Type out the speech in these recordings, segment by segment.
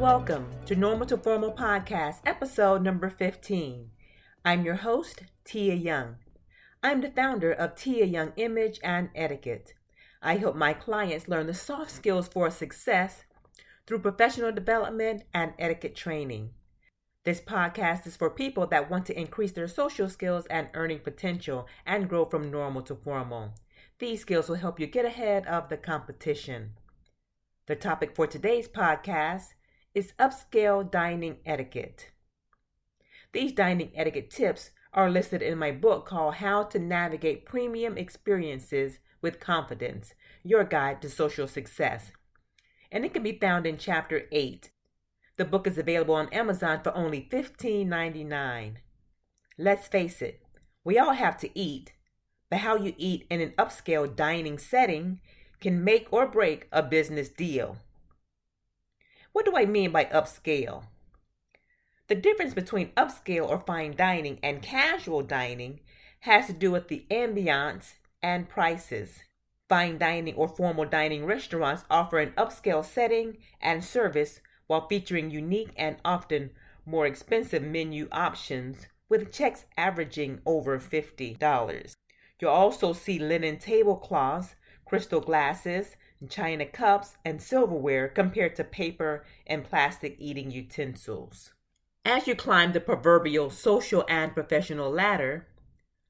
welcome to Normal to Formal Podcast, episode number 15. I'm your host, Tia Young. I'm the founder of Tia Young Image and Etiquette. I help my clients learn the soft skills for success through professional development and etiquette training. This podcast is for people that want to increase their social skills and earning potential and grow from normal to formal. These skills will help you get ahead of the competition. The topic for today's podcast is upscale dining etiquette. These dining etiquette tips are listed in my book called How to Navigate Premium Experiences with Confidence, Your Guide to Social Success. And it can be found in Chapter 8. The book is available on Amazon for only $15.99. Let's face it, we all have to eat, but how you eat in an upscale dining setting can make or break a business deal. What do I mean by upscale? The difference between upscale or fine dining and casual dining has to do with the ambiance and prices. Fine dining or formal dining restaurants offer an upscale setting and service while featuring unique and often more expensive menu options with checks averaging over $50. You'll also see linen tablecloths, crystal glasses, china cups, and silverware compared to paper and plastic eating utensils. As you climb the proverbial social and professional ladder,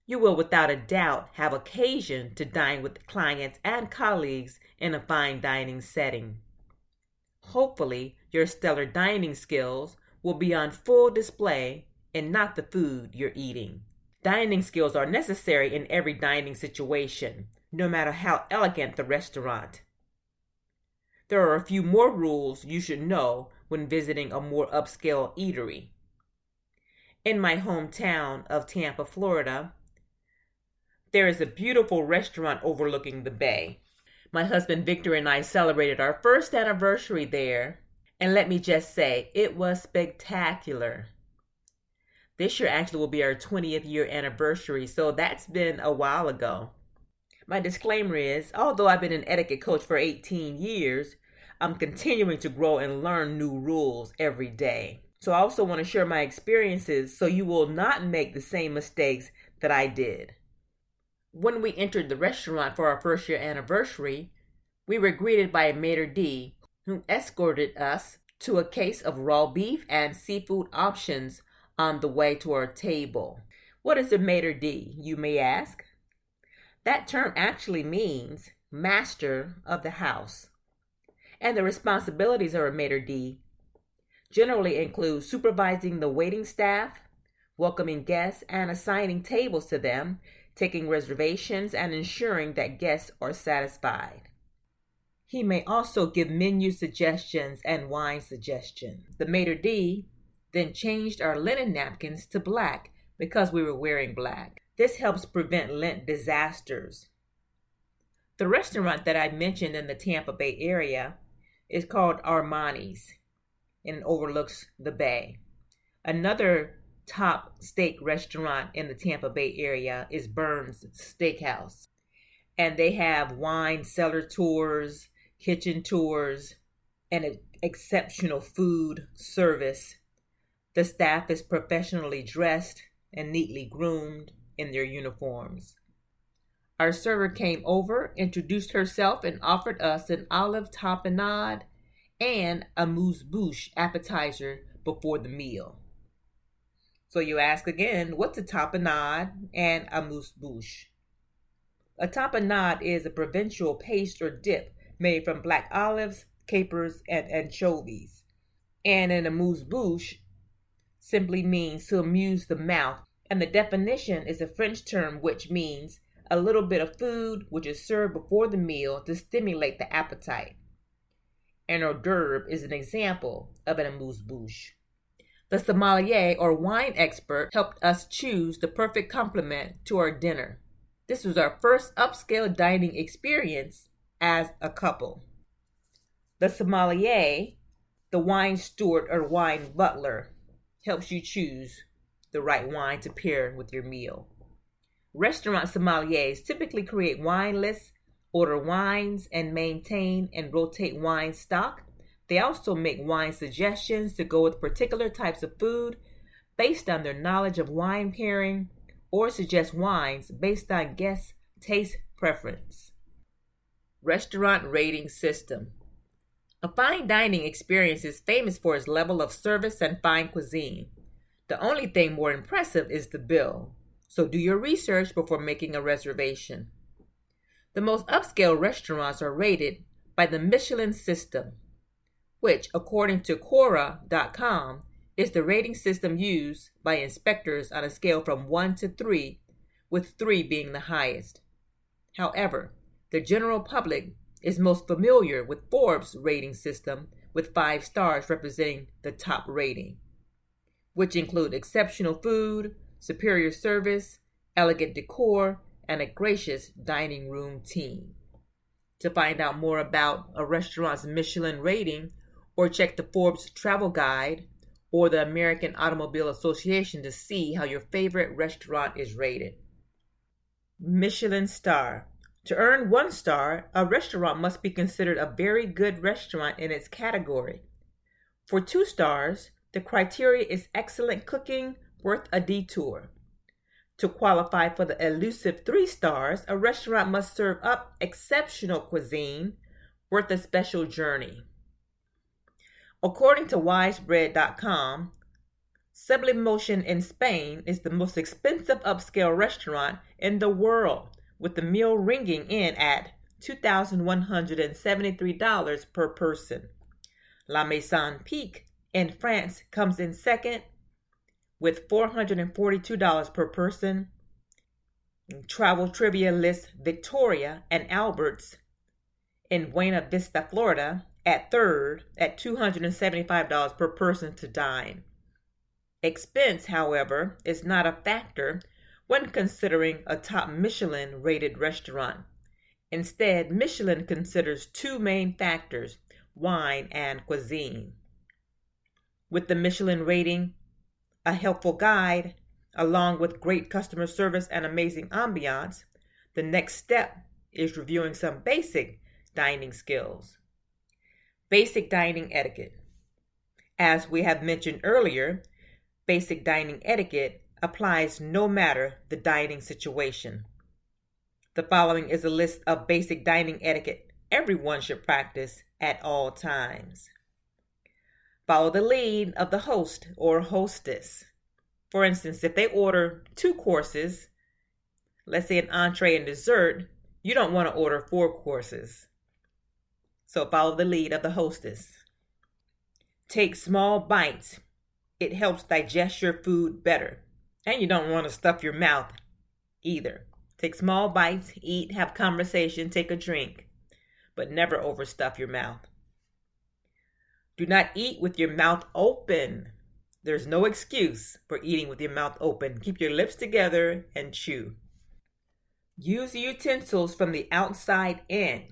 you will without a doubt have occasion to dine with clients and colleagues in a fine dining setting. Hopefully, your stellar dining skills will be on full display and not the food you're eating. Dining skills are necessary in every dining situation, no matter how elegant the restaurant. There are a few more rules you should know when visiting a more upscale eatery. In my hometown of Tampa, Florida, there is a beautiful restaurant overlooking the bay. My husband Victor and I celebrated our first anniversary there, and let me just say, it was spectacular. This year actually will be our 20th year anniversary, so that's been a while ago. My disclaimer is, although I've been an etiquette coach for 18 years, I'm continuing to grow and learn new rules every day. So I also want to share my experiences so you will not make the same mistakes that I did. When we entered the restaurant for our first year anniversary, we were greeted by a maitre d' who escorted us to a case of raw beef and seafood options on the way to our table. What is a maitre d', you may ask? That term actually means master of the house. And the responsibilities of a maitre d' generally include supervising the waiting staff, welcoming guests and assigning tables to them, taking reservations, and ensuring that guests are satisfied. He may also give menu suggestions and wine suggestions. The maitre d' then changed our linen napkins to black because we were wearing black. This helps prevent lint disasters. The restaurant that I mentioned in the Tampa Bay area is called Armani's and overlooks the bay. Another top steak restaurant in the Tampa Bay area is Burns Steakhouse. And they have wine cellar tours, kitchen tours, and exceptional food service. The staff is professionally dressed and neatly groomed in their uniforms. Our server came over, introduced herself, and offered us an olive tapenade and a amuse-bouche appetizer before the meal. So you ask again, what's a tapenade and a amuse-bouche? A tapenade is a provincial paste or dip made from black olives, capers, and anchovies. And an amuse-bouche simply means to amuse the mouth, and the definition is a French term which means a little bit of food which is served before the meal to stimulate the appetite. An hors d'oeuvre is an example of an amuse-bouche. The sommelier or wine expert helped us choose the perfect complement to our dinner. This was our first upscale dining experience as a couple. The sommelier, the wine steward or wine butler, helps you choose the right wine to pair with your meal. Restaurant sommeliers typically create wine lists, order wines, and maintain and rotate wine stock They also make wine suggestions to go with particular types of food based on their knowledge of wine pairing, or suggest wines based on guest taste preference. Restaurant rating system. A fine dining experience is famous for its level of service and fine cuisine. The only thing more impressive is the bill, so do your research before making a reservation. The most upscale restaurants are rated by the Michelin system, which, according to Quora.com, is the rating system used by inspectors on a scale from 1 to 3, with 3 being the highest. However, the general public is most familiar with Forbes' rating system, with 5 stars representing the top rating, which include exceptional food, superior service, elegant decor, and a gracious dining room team. To find out more about a restaurant's Michelin rating, or check the Forbes Travel Guide or the American Automobile Association to see how your favorite restaurant is rated. Michelin star. To earn 1 star, a restaurant must be considered a very good restaurant in its category. For 2 stars, the criteria is excellent cooking, worth a detour. To qualify for the elusive 3 stars, a restaurant must serve up exceptional cuisine, worth a special journey. According to wisebread.com, Sublimotion in Spain is the most expensive upscale restaurant in the world, with the meal ringing in at $2,173 per person. La Maison Pique in France comes in second with $442 per person. Travel trivia lists Victoria and Albert's in Buena Vista, Florida at third at $275 per person to dine. Expense, however, is not a factor when considering a top Michelin-rated restaurant. Instead, Michelin considers 2 main factors, wine and cuisine. With the Michelin rating, a helpful guide, along with great customer service and amazing ambiance, the next step is reviewing some basic dining skills. Basic dining etiquette. As we have mentioned earlier, basic dining etiquette applies no matter the dining situation. The following is a list of basic dining etiquette everyone should practice at all times. Follow the lead of the host or hostess. For instance, if they order 2 courses, let's say an entree and dessert, you don't want to order 4 courses. So follow the lead of the hostess. Take small bites. It helps digest your food better. And you don't want to stuff your mouth either. Take small bites, eat, have conversation, take a drink, but never overstuff your mouth. Do not eat with your mouth open. There's no excuse for eating with your mouth open. Keep your lips together and chew. Use utensils from the outside in.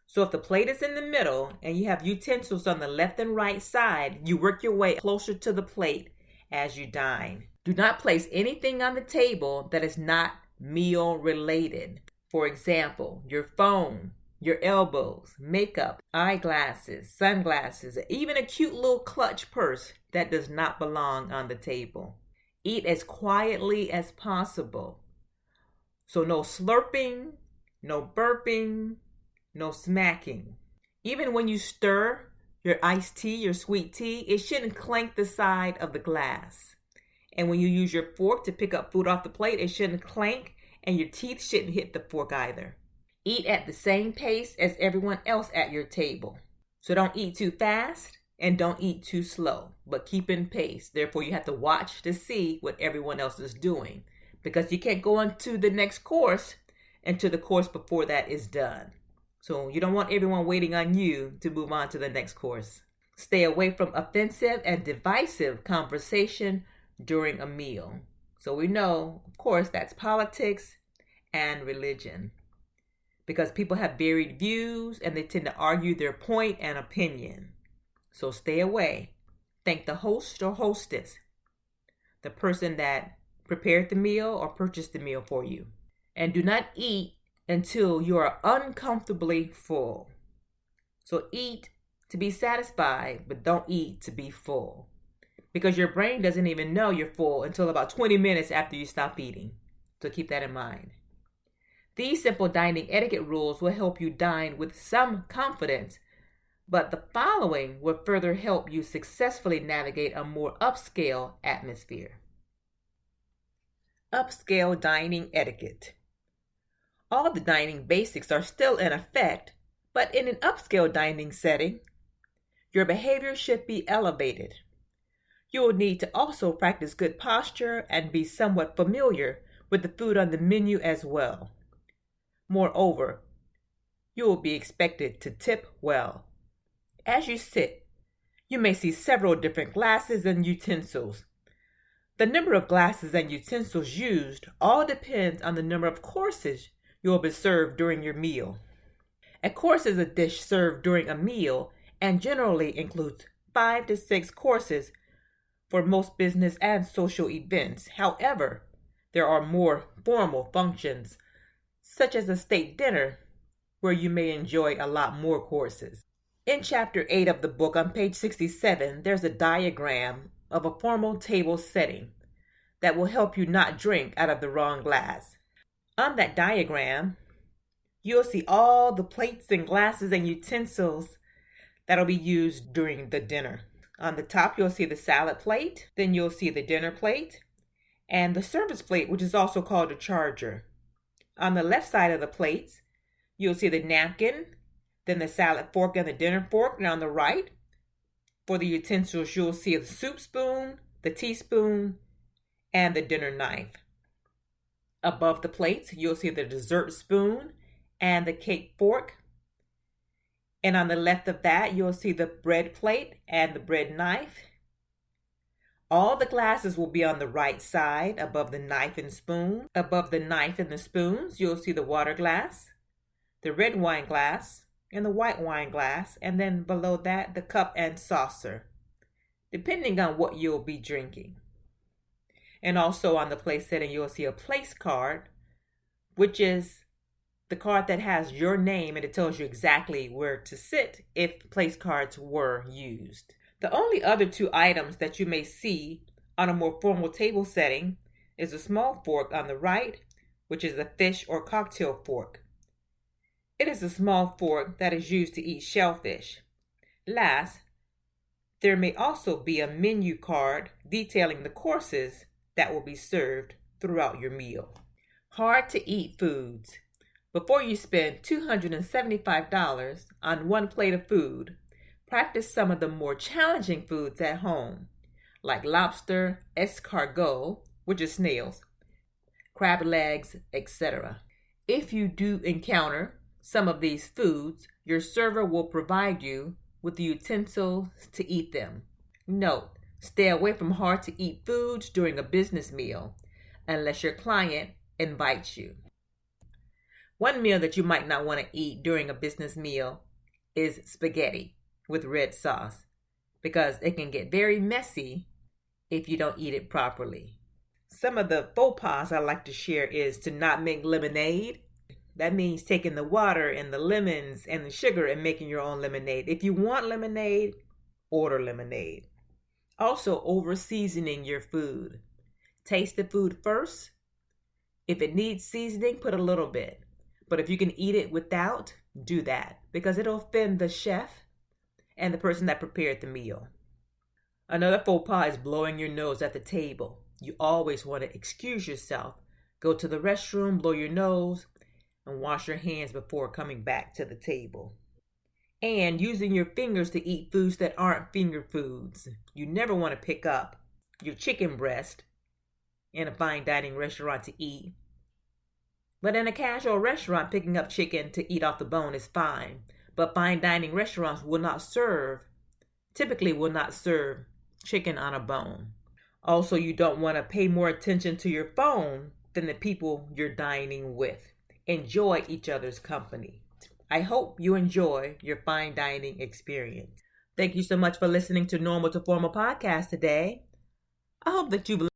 So if the plate is in the middle and you have utensils on the left and right side, you work your way closer to the plate as you dine. Do not place anything on the table that is not meal related. For example, your phone, your elbows, makeup, eyeglasses, sunglasses, even a cute little clutch purse that does not belong on the table. Eat as quietly as possible. So no slurping, no burping, no smacking. Even when you stir your iced tea, your sweet tea, it shouldn't clank the side of the glass. And when you use your fork to pick up food off the plate, it shouldn't clank, and your teeth shouldn't hit the fork either. Eat at the same pace as everyone else at your table. So don't eat too fast and don't eat too slow, but keep in pace. Therefore, you have to watch to see what everyone else is doing, because you can't go on to the next course until the course before that is done. So you don't want everyone waiting on you to move on to the next course. Stay away from offensive and divisive conversation during a meal. So we know, of course, that's politics and religion, because people have varied views and they tend to argue their point and opinion. So stay away. Thank the host or hostess, the person that prepared the meal or purchased the meal for you. And do not eat until you are uncomfortably full. So eat to be satisfied, but don't eat to be full. Because your brain doesn't even know you're full until about 20 minutes after you stop eating. So keep that in mind. These simple dining etiquette rules will help you dine with some confidence, but the following will further help you successfully navigate a more upscale atmosphere. Upscale dining etiquette. All the dining basics are still in effect, but in an upscale dining setting, your behavior should be elevated. You will need to also practice good posture and be somewhat familiar with the food on the menu as well. Moreover, you will be expected to tip well. As you sit, you may see several different glasses and utensils. The number of glasses and utensils used all depends on the number of courses you will be served during your meal. A course is a dish served during a meal and generally includes 5 to 6 courses for most business and social events. However, there are more formal functions, such as a state dinner, where you may enjoy a lot more courses. In Chapter 8 of the book, on page 67, there's a diagram of a formal table setting that will help you not drink out of the wrong glass. On that diagram, you'll see all the plates and glasses and utensils that'll be used during the dinner. On the top, you'll see the salad plate, then you'll see the dinner plate, and the service plate, which is also called a charger. On the left side of the plates, you'll see the napkin, then the salad fork and the dinner fork. And on the right, for the utensils, you'll see the soup spoon, the teaspoon, and the dinner knife. Above the plates, you'll see the dessert spoon and the cake fork. And on the left of that, you'll see the bread plate and the bread knife. All the glasses will be on the right side above the knife and spoon. Above the knife and the spoons, you'll see the water glass, the red wine glass, and the white wine glass. And then below that, the cup and saucer, depending on what you'll be drinking. And also on the place setting, you'll see a place card, which is the card that has your name and it tells you exactly where to sit if place cards were used. The only other 2 items that you may see on a more formal table setting is a small fork on the right, which is a fish or cocktail fork. It is a small fork that is used to eat shellfish. Last, there may also be a menu card detailing the courses that will be served throughout your meal. Hard to eat foods. Before you spend $275 on one plate of food, practice some of the more challenging foods at home, like lobster, escargot, which is snails, crab legs, etc. If you do encounter some of these foods, your server will provide you with the utensils to eat them. Note, stay away from hard-to-eat foods during a business meal, unless your client invites you. One meal that you might not want to eat during a business meal is spaghetti with red sauce, because it can get very messy if you don't eat it properly. Some of the faux pas I like to share is to not make lemonade. That means taking the water and the lemons and the sugar and making your own lemonade. If you want lemonade, order lemonade. Also, over-seasoning your food. Taste the food first. If it needs seasoning, put a little bit. But if you can eat it without, do that, because it'll offend the chef and the person that prepared the meal. Another faux pas is blowing your nose at the table. You always want to excuse yourself. Go to the restroom, blow your nose, and wash your hands before coming back to the table. And using your fingers to eat foods that aren't finger foods. You never want to pick up your chicken breast in a fine dining restaurant to eat. But in a casual restaurant, picking up chicken to eat off the bone is fine. But fine dining restaurants typically will not serve chicken on a bone. Also, you don't want to pay more attention to your phone than the people you're dining with. Enjoy each other's company. I hope you enjoy your fine dining experience. Thank you so much for listening to Normal to Formal podcast today. I hope that you